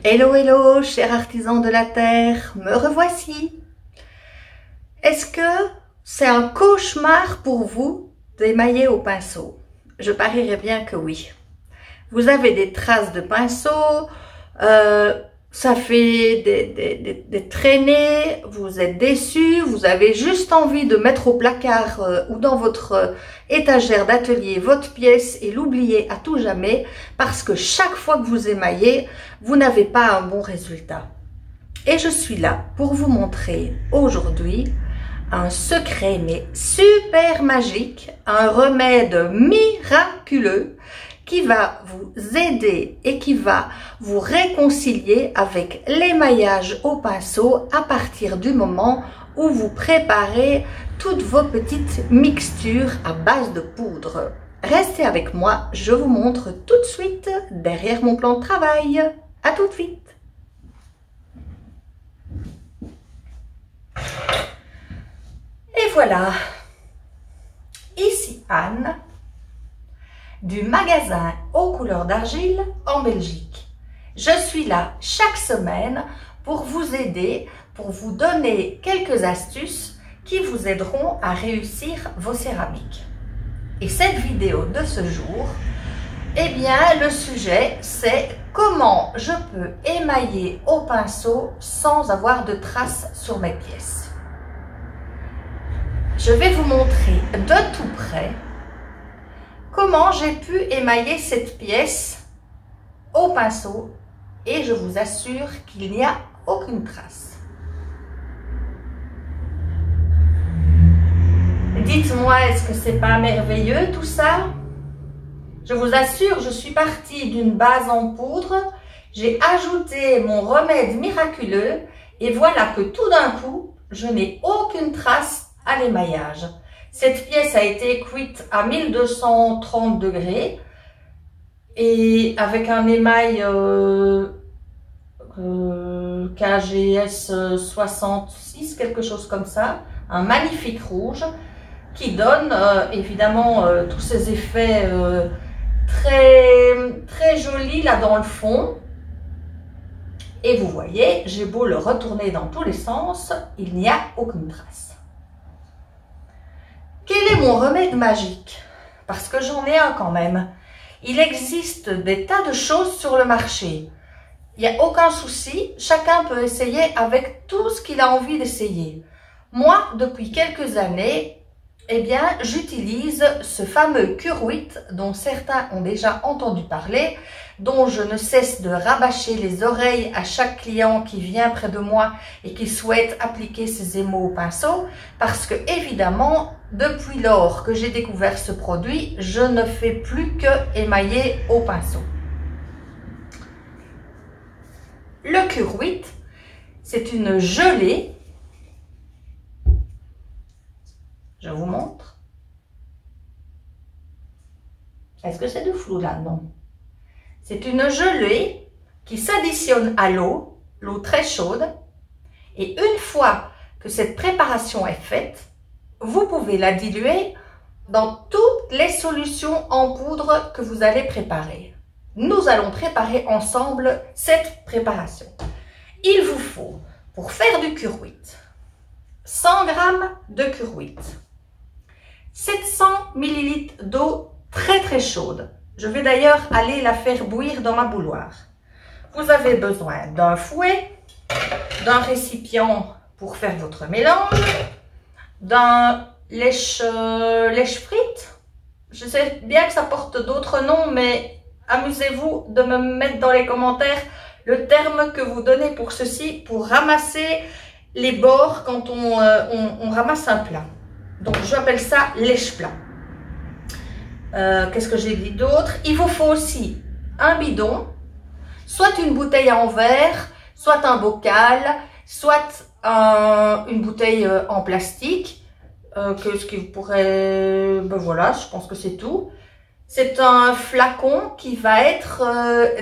Hello, hello, chers artisans de la terre, me revoici. Est-ce que c'est un cauchemar pour vous d'émailler au pinceau? Je parierais bien que oui. Vous avez des traces de pinceau, ça fait des traînées, vous êtes déçus, vous avez juste envie de mettre au placard ou dans votre étagère d'atelier votre pièce et l'oublier à tout jamais parce que chaque fois que vous émaillez, vous n'avez pas un bon résultat. Et je suis là pour vous montrer aujourd'hui un secret mais super magique, un remède miraculeux qui va vous aider et qui va vous réconcilier avec l'émaillage au pinceau à partir du moment où vous préparez toutes vos petites mixtures à base de poudre. Restez avec moi, je vous montre tout de suite derrière mon plan de travail. À tout de suite. Et voilà, ici Anne, du magasin aux couleurs d'argile en Belgique. Je suis là chaque semaine pour vous aider, pour vous donner quelques astuces qui vous aideront à réussir vos céramiques. Et cette vidéo de ce jour, eh bien le sujet c'est comment je peux émailler au pinceau sans avoir de traces sur mes pièces. Je vais vous montrer de tout près comment j'ai pu émailler cette pièce au pinceau et je vous assure qu'il n'y a aucune trace. Dites-moi, est-ce que c'est pas merveilleux tout ça? Je vous assure, je suis partie d'une base en poudre, j'ai ajouté mon remède miraculeux et voilà que tout d'un coup, je n'ai aucune trace à l'émaillage. Cette pièce a été cuite à 1230 degrés et avec un émail KGS 66, quelque chose comme ça, un magnifique rouge qui donne évidemment tous ces effets très jolis là dans le fond. Et vous voyez, j'ai beau le retourner dans tous les sens, il n'y a aucune trace. Quel est mon remède magique? Parce que j'en ai un quand même. Il existe des tas de choses sur le marché. Il n'y a aucun souci, chacun peut essayer avec tout ce qu'il a envie d'essayer. Moi, depuis quelques années, eh bien, j'utilise ce fameux Curewitt dont certains ont déjà entendu parler, dont je ne cesse de rabâcher les oreilles à chaque client qui vient près de moi et qui souhaite appliquer ses émaux au pinceau, parce que évidemment, depuis lors que j'ai découvert ce produit, je ne fais plus que émailler au pinceau. Le Curewitt, c'est une gelée. Je vous montre. Est-ce que c'est de flou là? Non. C'est une gelée qui s'additionne à l'eau très chaude. Et une fois que cette préparation est faite, vous pouvez la diluer dans toutes les solutions en poudre que vous allez préparer. Nous allons préparer ensemble cette préparation. Il vous faut, pour faire du Curewitt, 100 g de Curewitt, 700 ml d'eau très chaude. Je vais d'ailleurs aller la faire bouillir dans ma bouilloire. Vous avez besoin d'un fouet, d'un récipient pour faire votre mélange, d'un lèche-frite. Je sais bien que ça porte d'autres noms, mais amusez-vous de me mettre dans les commentaires le terme que vous donnez pour ceci, pour ramasser les bords quand on ramasse un plat. Donc, j'appelle ça lèche-plat. Qu'est-ce que j'ai dit d'autre? Il vous faut aussi un bidon, soit une bouteille en verre, soit un bocal, soit une bouteille en plastique. Ce qui pourrait... Ben voilà, je pense que c'est tout. C'est un flacon qui va être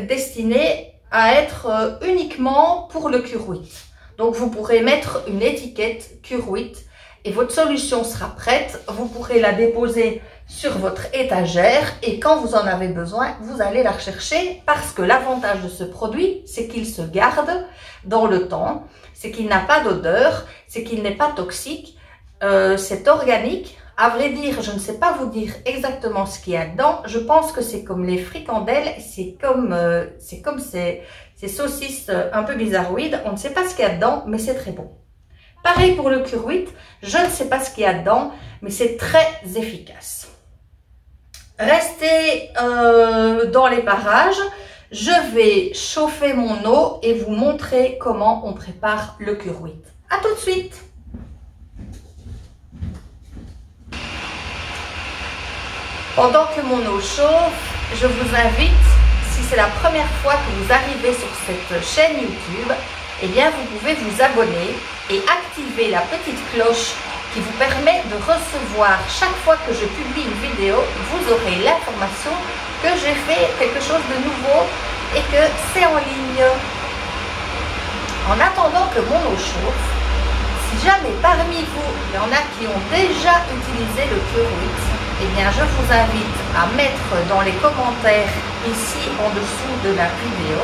destiné à être uniquement pour le Curewitt. Donc, vous pourrez mettre une étiquette Curewitt et votre solution sera prête. Vous pourrez la déposer sur votre étagère et quand vous en avez besoin, vous allez la rechercher parce que l'avantage de ce produit, c'est qu'il se garde dans le temps, c'est qu'il n'a pas d'odeur, c'est qu'il n'est pas toxique, c'est organique. À vrai dire, je ne sais pas vous dire exactement ce qu'il y a dedans. Je pense que c'est comme les fricandelles, c'est comme ces saucisses un peu bizarroïdes. On ne sait pas ce qu'il y a dedans, mais c'est très bon. Pareil pour le Cuir-8, je ne sais pas ce qu'il y a dedans, mais c'est très efficace. Restez dans les parages. Je vais chauffer mon eau et vous montrer comment on prépare le Cuir-8. À tout de suite! Pendant que mon eau chauffe, je vous invite, si c'est la première fois que vous arrivez sur cette chaîne YouTube, eh bien vous pouvez vous abonner et activer la petite cloche qui vous permet de recevoir chaque fois que je publie une vidéo, vous aurez l'information que j'ai fait quelque chose de nouveau et que c'est en ligne. En attendant que mon eau chauffe, si jamais parmi vous, il y en a qui ont déjà utilisé le Cuir-8, eh bien, je vous invite à mettre dans les commentaires ici en dessous de la vidéo,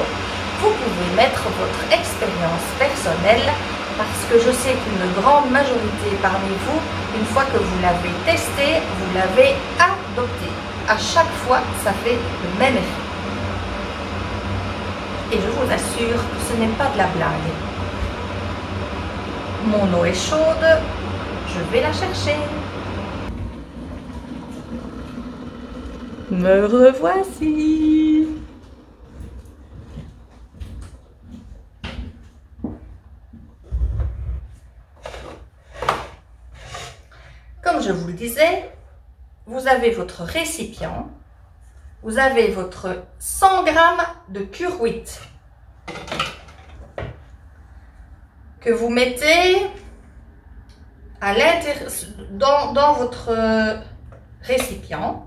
vous pouvez mettre votre expérience personnelle parce que je sais qu'une grande majorité parmi vous, une fois que vous l'avez testé, vous l'avez adopté. À chaque fois, ça fait le même effet. Et je vous assure que ce n'est pas de la blague. Mon eau est chaude, je vais la chercher. Me revoici. Comme je vous le disais, vous avez votre récipient, vous avez votre 100 g de Cuir-8 que vous mettez à l'intérieur dans votre récipient.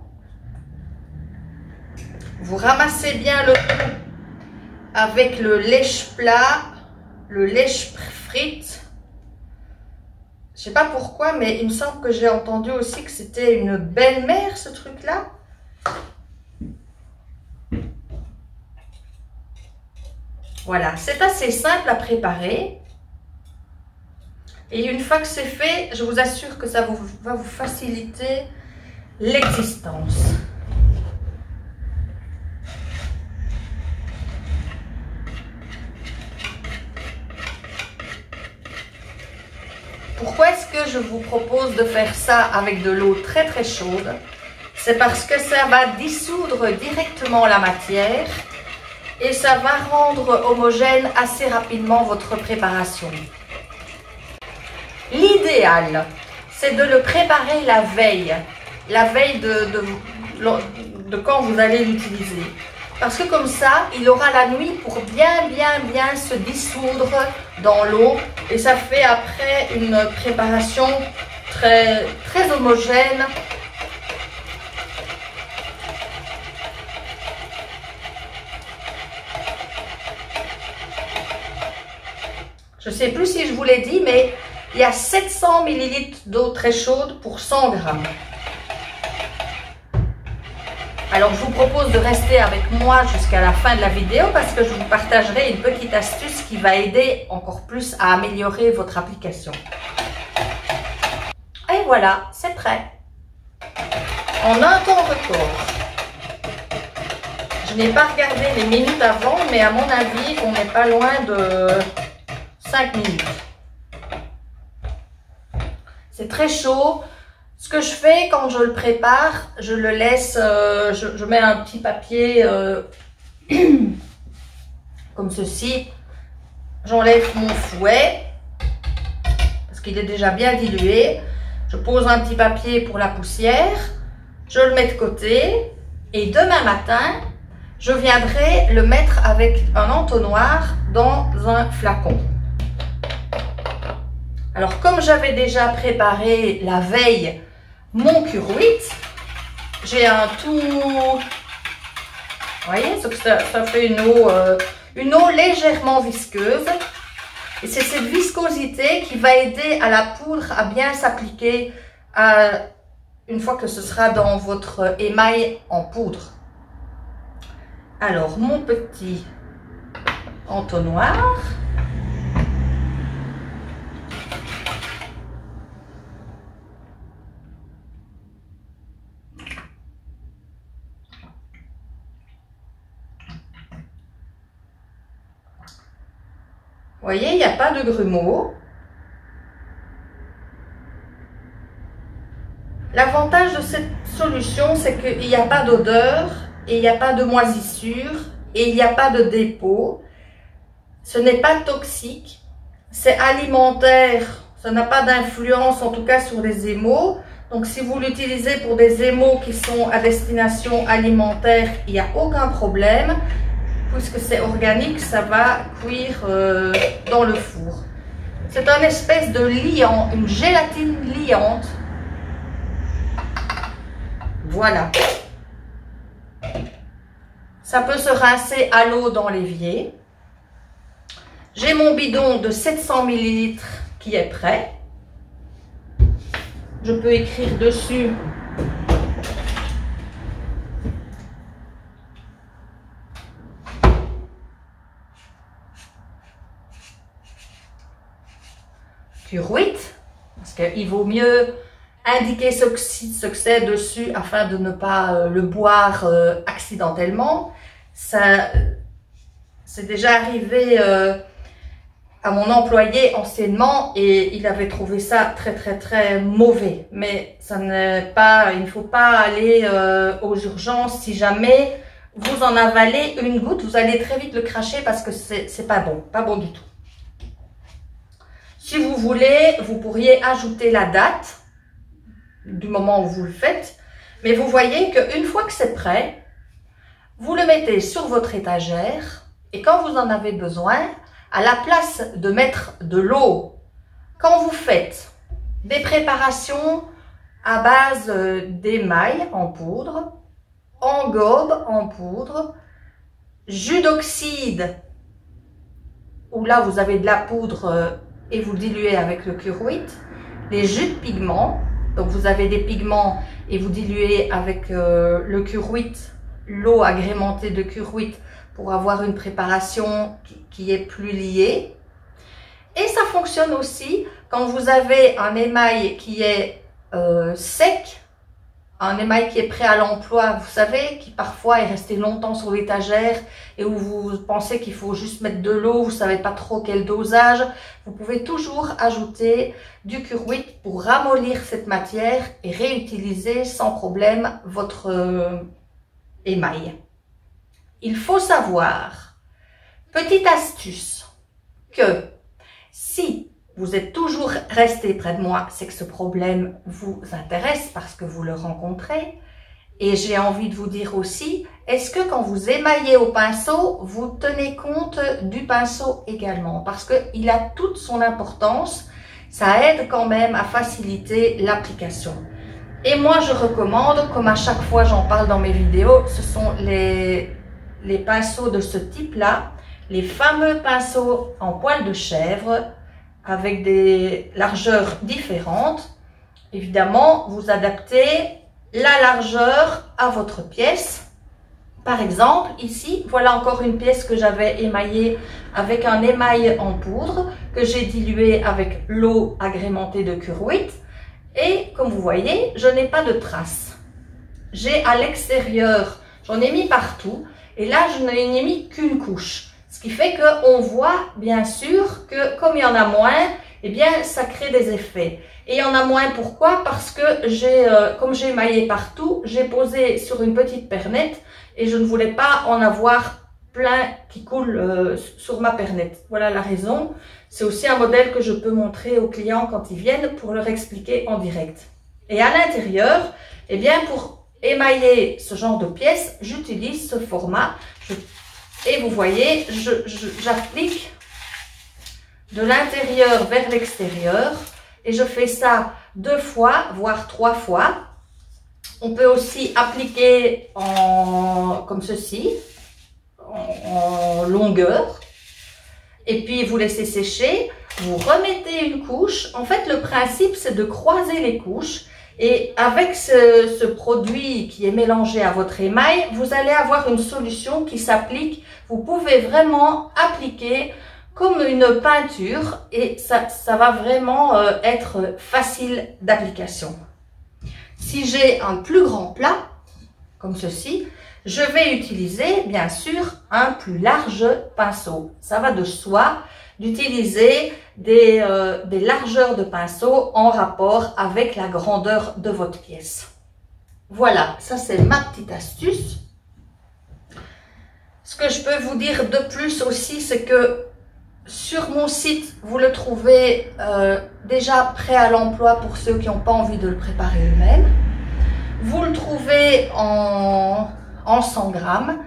Vous ramassez bien le tout avec le lèche-plat, le lèche-frite. Je ne sais pas pourquoi, mais il me semble que j'ai entendu aussi que c'était une belle-mère, ce truc-là. Voilà, c'est assez simple à préparer. Et une fois que c'est fait, je vous assure que ça va vous faciliter l'existence. Pourquoi est-ce que je vous propose de faire ça avec de l'eau très très chaude? C'est parce que ça va dissoudre directement la matière et ça va rendre homogène assez rapidement votre préparation. L'idéal, c'est de le préparer la veille de quand vous allez l'utiliser. Parce que comme ça, il aura la nuit pour bien se dissoudre dans l'eau. Et ça fait après une préparation très homogène. Je ne sais plus si je vous l'ai dit, mais il y a 700 ml d'eau très chaude pour 100 g. Alors, je vous propose de rester avec moi jusqu'à la fin de la vidéo parce que je vous partagerai une petite astuce qui va aider encore plus à améliorer votre application. Et voilà, c'est prêt. En un temps record. Je n'ai pas regardé les minutes avant, mais à mon avis, on n'est pas loin de 5 minutes. C'est très chaud. Ce que je fais quand je le prépare, je le laisse, je mets un petit papier comme ceci. J'enlève mon fouet parce qu'il est déjà bien dilué. Je pose un petit papier pour la poussière. Je le mets de côté. Et demain matin, je viendrai le mettre avec un entonnoir dans un flacon. Alors, comme j'avais déjà préparé la veille mon Cuir-8, j'ai un tout, vous voyez, ça fait une eau légèrement visqueuse. Et c'est cette viscosité qui va aider à la poudre à bien s'appliquer à une fois que ce sera dans votre émail en poudre. Alors, mon petit entonnoir. Vous voyez, il n'y a pas de grumeaux. L'avantage de cette solution, c'est qu'il n'y a pas d'odeur et il n'y a pas de moisissure et il n'y a pas de dépôt. Ce n'est pas toxique, c'est alimentaire, ça n'a pas d'influence en tout cas sur les émaux. Donc si vous l'utilisez pour des émaux qui sont à destination alimentaire, il n'y a aucun problème. Puisque c'est organique, ça va cuire dans le four. C'est une espèce de liant, une gélatine liante. Voilà. Ça peut se rincer à l'eau dans l'évier. J'ai mon bidon de 700 ml qui est prêt. Je peux écrire dessus curuite, parce qu'il vaut mieux indiquer ce que c'est dessus afin de ne pas le boire accidentellement. Ça, c'est déjà arrivé à mon employé anciennement et il avait trouvé ça très mauvais. Mais ça n'est pas, il ne faut pas aller aux urgences. Si jamais vous en avalez une goutte, vous allez très vite le cracher parce que c'est pas bon du tout. Si vous voulez, vous pourriez ajouter la date du moment où vous le faites. Mais vous voyez qu'une fois que c'est prêt, vous le mettez sur votre étagère et quand vous en avez besoin, à la place de mettre de l'eau, quand vous faites des préparations à base d'émail en poudre, engobe en poudre, jus d'oxyde, où là vous avez de la poudre et vous diluez avec le curuite, les jus de pigments, donc vous avez des pigments et vous diluez avec le curuite, l'eau agrémentée de curuite pour avoir une préparation qui est plus liée. Et ça fonctionne aussi quand vous avez un émail qui est sec, un émail qui est prêt à l'emploi, vous savez, qui parfois est resté longtemps sur l'étagère et où vous pensez qu'il faut juste mettre de l'eau, vous savez pas trop quel dosage. Vous pouvez toujours ajouter du curuite pour ramollir cette matière et réutiliser sans problème votre émail. Il faut savoir, petite astuce, que si vous êtes toujours resté près de moi, c'est que ce problème vous intéresse parce que vous le rencontrez. Et j'ai envie de vous dire aussi, est-ce que quand vous émaillez au pinceau, vous tenez compte du pinceau également? Parce qu'il a toute son importance, ça aide quand même à faciliter l'application. Et moi je recommande, comme à chaque fois j'en parle dans mes vidéos, ce sont les pinceaux de ce type-là, les fameux pinceaux en poil de chèvre, avec des largeurs différentes. Évidemment, vous adaptez la largeur à votre pièce. Par exemple, ici, voilà encore une pièce que j'avais émaillée avec un émail en poudre que j'ai dilué avec l'eau agrémentée de curuite. Et comme vous voyez, je n'ai pas de traces. J'ai à l'extérieur, j'en ai mis partout. Et là, je n'ai mis qu'une couche. Ce qui fait qu'on voit bien sûr que comme il y en a moins, eh bien ça crée des effets. Et il y en a moins pourquoi? Parce que comme j'ai émaillé partout, j'ai posé sur une petite pernette et je ne voulais pas en avoir plein qui coule sur ma pernette. Voilà la raison. C'est aussi un modèle que je peux montrer aux clients quand ils viennent pour leur expliquer en direct. Et à l'intérieur, eh bien pour émailler ce genre de pièces, j'utilise ce format. Et vous voyez, j'applique de l'intérieur vers l'extérieur et je fais ça 2 fois, voire 3 fois. On peut aussi appliquer comme ceci, en longueur. Et puis vous laissez sécher, vous remettez une couche. En fait, le principe, c'est de croiser les couches. Et avec ce produit qui est mélangé à votre émail, vous allez avoir une solution qui s'applique. Vous pouvez vraiment appliquer comme une peinture et ça va vraiment être facile d'application. Si j'ai un plus grand plat, comme ceci, je vais utiliser bien sûr un plus large pinceau. Ça va de soi d'utiliser des largeurs de pinceau en rapport avec la grandeur de votre pièce. Voilà, ça c'est ma petite astuce. Ce que je peux vous dire de plus aussi, c'est que sur mon site, vous le trouvez déjà prêt à l'emploi pour ceux qui n'ont pas envie de le préparer eux-mêmes. Vous le trouvez en 100 grammes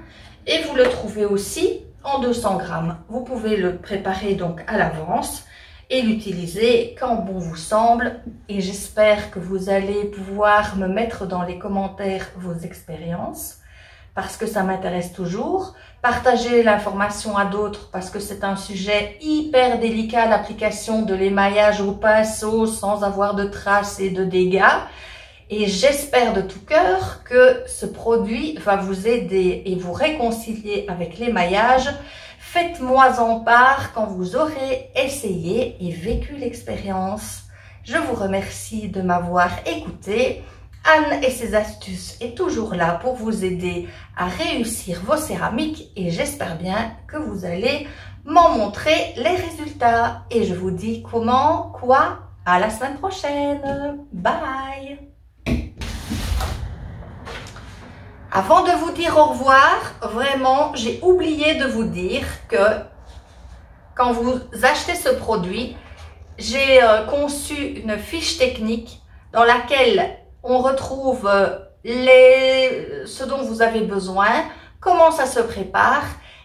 et vous le trouvez aussi en 200 grammes. Vous pouvez le préparer donc à l'avance et l'utiliser quand bon vous semble. Et j'espère que vous allez pouvoir me mettre dans les commentaires vos expériences parce que ça m'intéresse toujours. Partagez l'information à d'autres parce que c'est un sujet hyper délicat, l'application de l'émaillage au pinceau sans avoir de traces et de dégâts. Et j'espère de tout cœur que ce produit va vous aider et vous réconcilier avec l'émaillage. Faites-moi en part quand vous aurez essayé et vécu l'expérience. Je vous remercie de m'avoir écouté. Anne et ses astuces est toujours là pour vous aider à réussir vos céramiques et j'espère bien que vous allez m'en montrer les résultats. Et je vous dis comment, quoi, à la semaine prochaine. Bye! Avant de vous dire au revoir, vraiment, j'ai oublié de vous dire que quand vous achetez ce produit, j'ai conçu une fiche technique dans laquelle on retrouve ce dont vous avez besoin, comment ça se prépare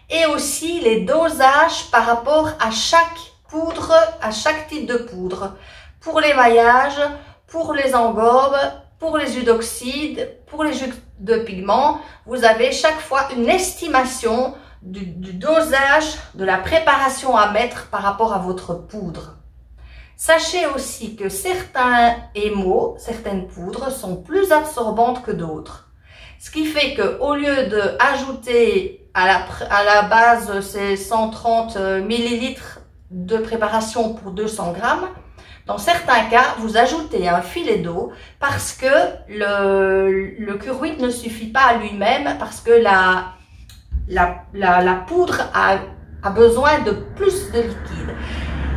et aussi les dosages par rapport à chaque poudre, à chaque type de poudre. Pour l'émaillage, pour les engobes, pour les jus d'oxyde, pour les jus de pigments, vous avez chaque fois une estimation du dosage, de la préparation à mettre par rapport à votre poudre. Sachez aussi que certains émaux, certaines poudres sont plus absorbantes que d'autres. Ce qui fait qu'au lieu d'ajouter à la base ces 130 ml de préparation pour 200 grammes, dans certains cas, vous ajoutez un filet d'eau parce que le cuir-huile ne suffit pas à lui-même parce que la poudre a besoin de plus de liquide.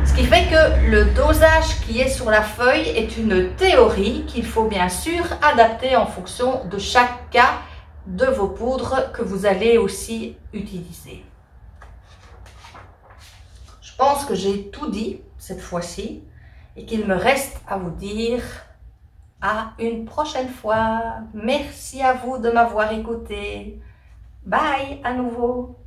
Ce qui fait que le dosage qui est sur la feuille est une théorie qu'il faut bien sûr adapter en fonction de chaque cas de vos poudres que vous allez aussi utiliser. Je pense que j'ai tout dit cette fois-ci. Et qu'il me reste à vous dire à une prochaine fois. Merci à vous de m'avoir écouté. Bye à nouveau.